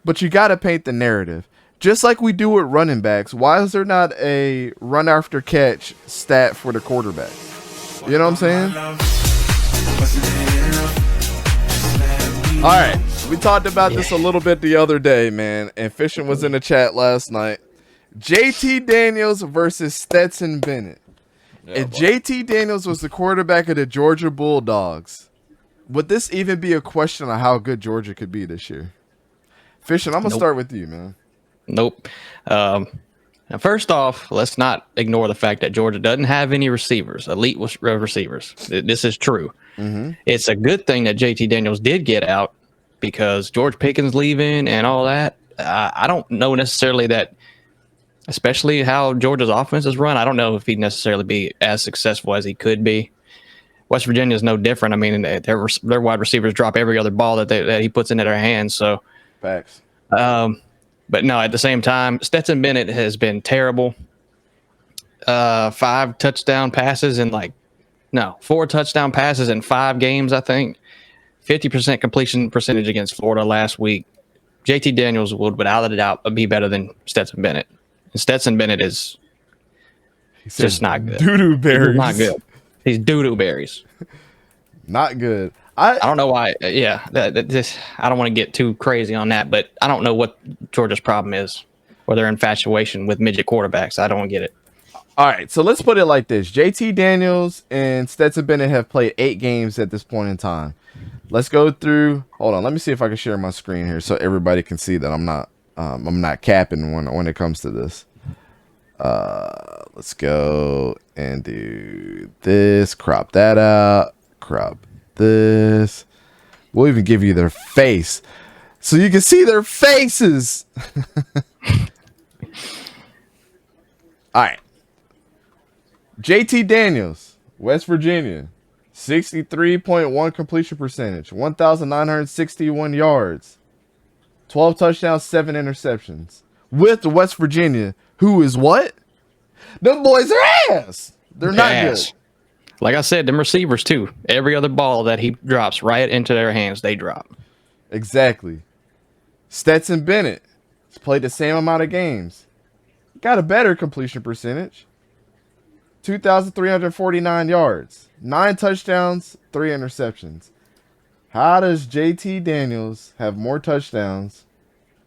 but you got to paint the narrative. Just like we do with running backs, why is there not a run after catch stat for the quarterback? You know what I'm saying? All right. We talked about this a little bit the other day, man, and Fishing was in the chat last night. JT Daniels versus Stetson Bennett. If JT Daniels was the quarterback of the Georgia Bulldogs, would this even be a question on how good Georgia could be this year? Fishing, I'm going to start with you, man. Nope. Now, first off, let's not ignore the fact that Georgia doesn't have any receivers, elite receivers. This is true. Mm-hmm. It's a good thing that JT Daniels did get out because George Pickens leaving and all that. I don't know necessarily that, especially how Georgia's offense is run. I don't know if he'd necessarily be as successful as he could be. West Virginia is no different. I mean, their wide receivers drop every other ball that he puts into their hands. So, facts. But no, at the same time, Stetson Bennett has been terrible. 5 touchdown passes and 4 touchdown passes in 5 games, I think. 50% completion percentage against Florida last week. JT Daniels would, without a doubt, be better than Stetson Bennett. And Stetson Bennett is just not good. Doo-doo berries. He's not good. He's doo-doo berries. Not good. I don't know why. Yeah, I don't want to get too crazy on that, but I don't know what Georgia's problem is, or their infatuation with midget quarterbacks. I don't get it. All right, so let's put it like this. JT Daniels and Stetson Bennett have played 8 games at this point in time. Let's go through. Hold on, let me see if I can share my screen here so everybody can see that I'm not capping when it comes to this. Let's go and do this. Crop that out. Crop this. We'll even give you their face so you can see their faces. All right. JT Daniels, West Virginia, 63.1 completion percentage, 1,961 yards, 12 touchdowns, 7 interceptions. With West Virginia, who is what? Them boys are ass. They're not good. Like I said, them receivers too. Every other ball that he drops right into their hands, they drop. Exactly. Stetson Bennett has played the same amount of games. Got a better completion percentage. 2,349 yards. 9 touchdowns, 3 interceptions. How does JT Daniels have more touchdowns,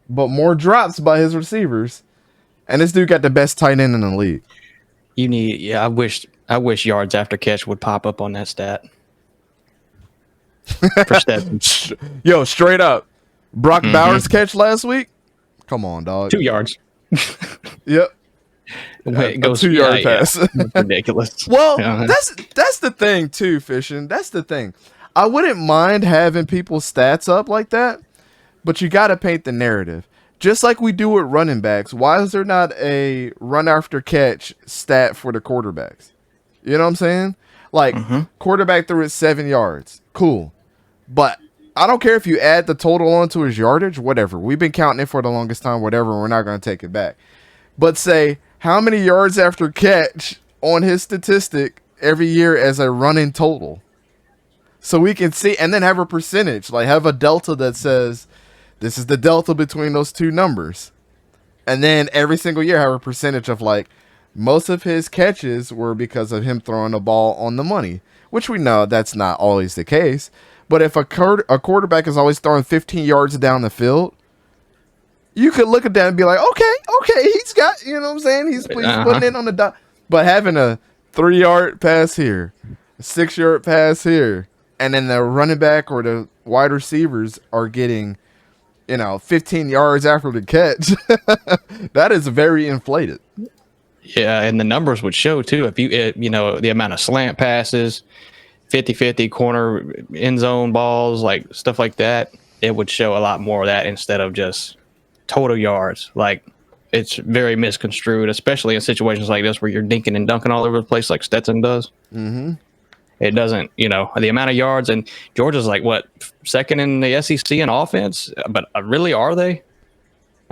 but more drops by his receivers? And this dude got the best tight end in the league. I wish yards after catch would pop up on that stat. For Stetson. Yo, straight up. Brock Bowers catch last week? Come on, dog. 2 yards. Yep. It goes 2-yard pass. Ridiculous. Well, that's the thing too, Fishing. That's the thing. I wouldn't mind having people's stats up like that, but you got to paint the narrative. Just like we do with running backs, why is there not a run after catch stat for the quarterbacks? You know what I'm saying? Like, quarterback threw it 7 yards. Cool. But I don't care if you add the total onto his yardage, whatever. We've been counting it for the longest time, whatever. We're not going to take it back. But say, how many yards after catch on his statistic every year as a running total? So we can see, and then have a percentage, like have a delta that says, this is the delta between those two numbers. And then every single year have a percentage of like, most of his catches were because of him throwing the ball on the money, which we know that's not always the case. But if a quarterback is always throwing 15 yards down the field, you could look at that and be like, okay, he's got, you know what I'm saying? He's putting it on the dot. But having a 3-yard pass here, a 6-yard pass here, and then the running back or the wide receivers are getting, 15 yards after the catch, that is very inflated. Yeah, and the numbers would show too. If the amount of slant passes, 50-50 corner end zone balls, like stuff like that, it would show a lot more of that instead of just total yards. Like, it's very misconstrued, especially in situations like this where you're dinking and dunking all over the place like Stetson does. Mm-hmm. It doesn't, the amount of yards, and Georgia's like, what, second in the SEC in offense? But really, are they?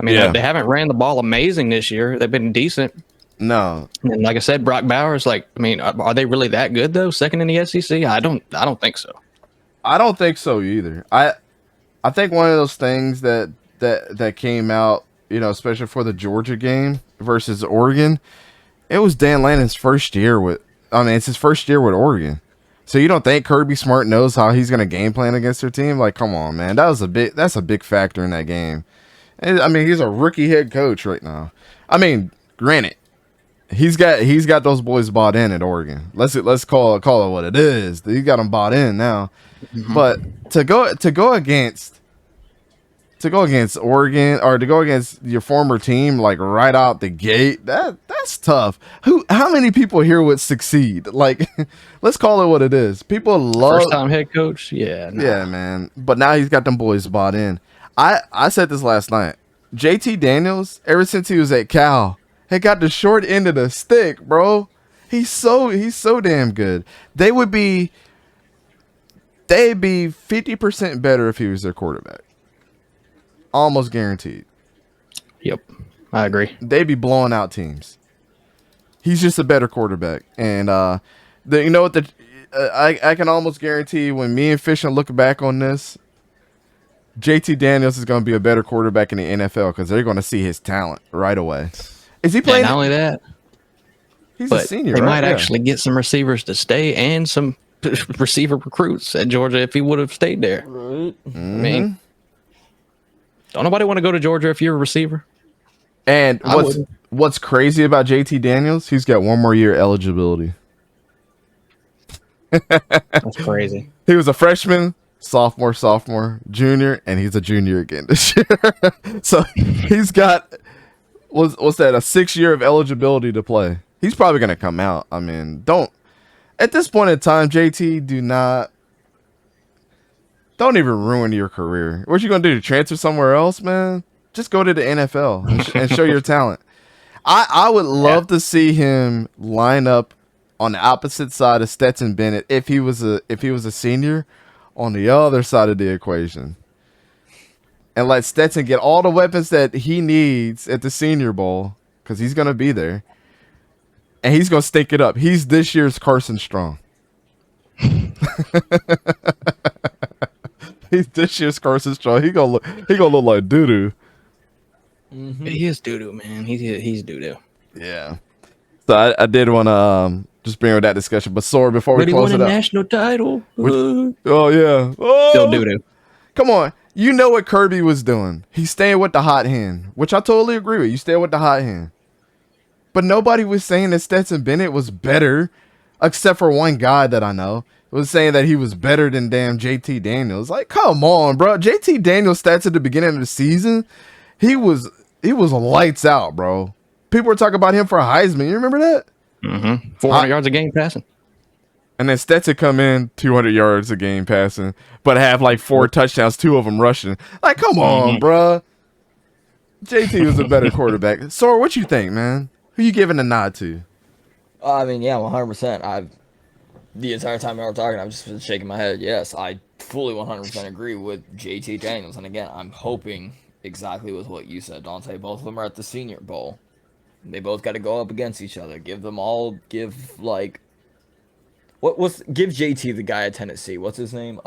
I mean, they haven't ran the ball amazing this year. They've been decent. No. And like I said, Brock Bowers, are they really that good though? Second in the SEC? I don't think so. I don't think so either. I think one of those things that that came out, especially for the Georgia game versus Oregon. It was Dan Lannon's first year with. I mean, it's his first year with Oregon. So you don't think Kirby Smart knows how he's going to game plan against their team? Like, come on, man. That's a big factor in that game. And, I mean, he's a rookie head coach right now. I mean, granted, he's got those boys bought in at Oregon. Let's call it what it is. He got them bought in now. Mm-hmm. But to go against Oregon or to go against your former team like right out the gate, that's tough. How many people here would succeed? Like, let's call it what it is. People love first time head coach. Yeah, yeah, man. But now he's got them boys bought in. I said this last night. JT Daniels, ever since he was at Cal, had got the short end of the stick, bro. He's so damn good. They'd be 50% better if he was their quarterback. Almost guaranteed. Yep, I agree. They'd be blowing out teams. He's just a better quarterback, and I can almost guarantee when me and Fish look back on this, JT Daniels is going to be a better quarterback in the NFL because they're going to see his talent right away. Is he playing? And not only that, he's a senior. They might actually get some receivers to stay and some receiver recruits at Georgia if he would have stayed there. Right. Mm-hmm. I mean, don't nobody want to go to Georgia if you're a receiver. And what's crazy about JT Daniels? He's got one more year eligibility. That's crazy. He was a freshman, sophomore, junior, and he's a junior again this year. So he's got what's that? A 6 year of eligibility to play. He's probably gonna come out. I mean, at this point in time, JT, don't even ruin your career. What you gonna do? Transfer somewhere else, man? Just go to the NFL and show your talent. I would love to see him line up on the opposite side of Stetson Bennett if he was a senior on the other side of the equation. And let Stetson get all the weapons that he needs at the Senior Bowl because he's going to be there. And he's going to stink it up. He's this year's Carson Strong. He's this year's Carson Strong. He gonna look like doo-doo. Mm-hmm. He is doo-doo, man. He's doo-doo. Yeah. So I did want to just bring up that discussion. But Sora, before we close it up. He won a national title. Oh, yeah. Oh! Still doo-doo. Come on. You know what Kirby was doing. He's staying with the hot hand, which I totally agree with. You stay with the hot hand. But nobody was saying that Stetson Bennett was better, except for one guy that I know was saying that he was better than damn JT Daniels. Like, come on, bro. JT Daniels stats at the beginning of the season, he was lights out, bro. People were talking about him for a Heisman. You remember that? Mm-hmm. 400 yards a game passing. And then Stetson come in 200 yards a game passing, but have like 4 touchdowns, 2 of them rushing. Like, come on, bro. JT was a better quarterback. Sora, what you think, man? Who you giving a nod to? I mean, yeah, 100%. The entire time I were talking, I've just been shaking my head. Yes, I fully 100% agree with JT Daniels. And again, I'm hoping exactly with what you said, Dante. Both of them are at the Senior Bowl. They both got to go up against each other. Give JT the guy at Tennessee. What's his name?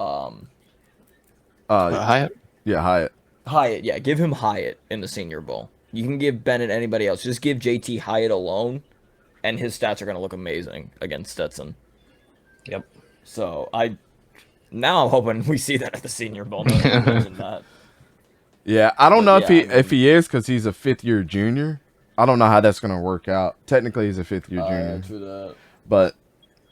Hyatt. Yeah, Hyatt. Hyatt. Yeah, give him Hyatt in the Senior Bowl. You can give Bennett anybody else. Just give JT Hyatt alone, and his stats are going to look amazing against Stetson. Yep. So I'm hoping we see that at the Senior Bowl. That. Yeah, I don't know if he is because he's a 5th-year junior. I don't know how that's gonna work out. Technically, he's a 5th-year junior. Yeah, true that. But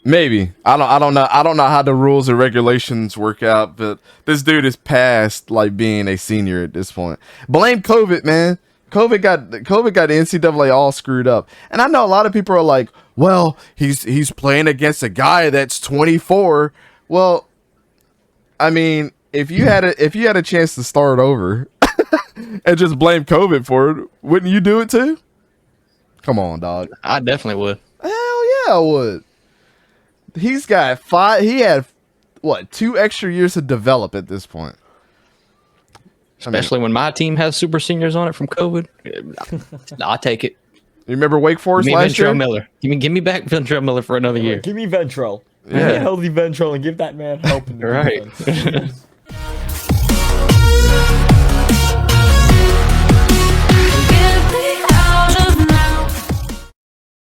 maybe I don't know. I don't know how the rules and regulations work out. But this dude is past like being a senior at this point. Blame COVID, man. COVID got the NCAA all screwed up. And I know a lot of people are like, well, he's playing against a guy that's 24. Well, I mean, if you had a chance to start over and just blame COVID for it, wouldn't you do it too? Come on, dog. I definitely would. Hell yeah, I would. He's got 5. He had 2 extra years to develop at this point. Especially when my team has super seniors on it from COVID. I'll take it. You remember Wake Forest last year? Miller. Give me back Ventrell Miller for another year. Give me Ventrell. Yeah. Give me a healthy Ventrell and give that man help. Right.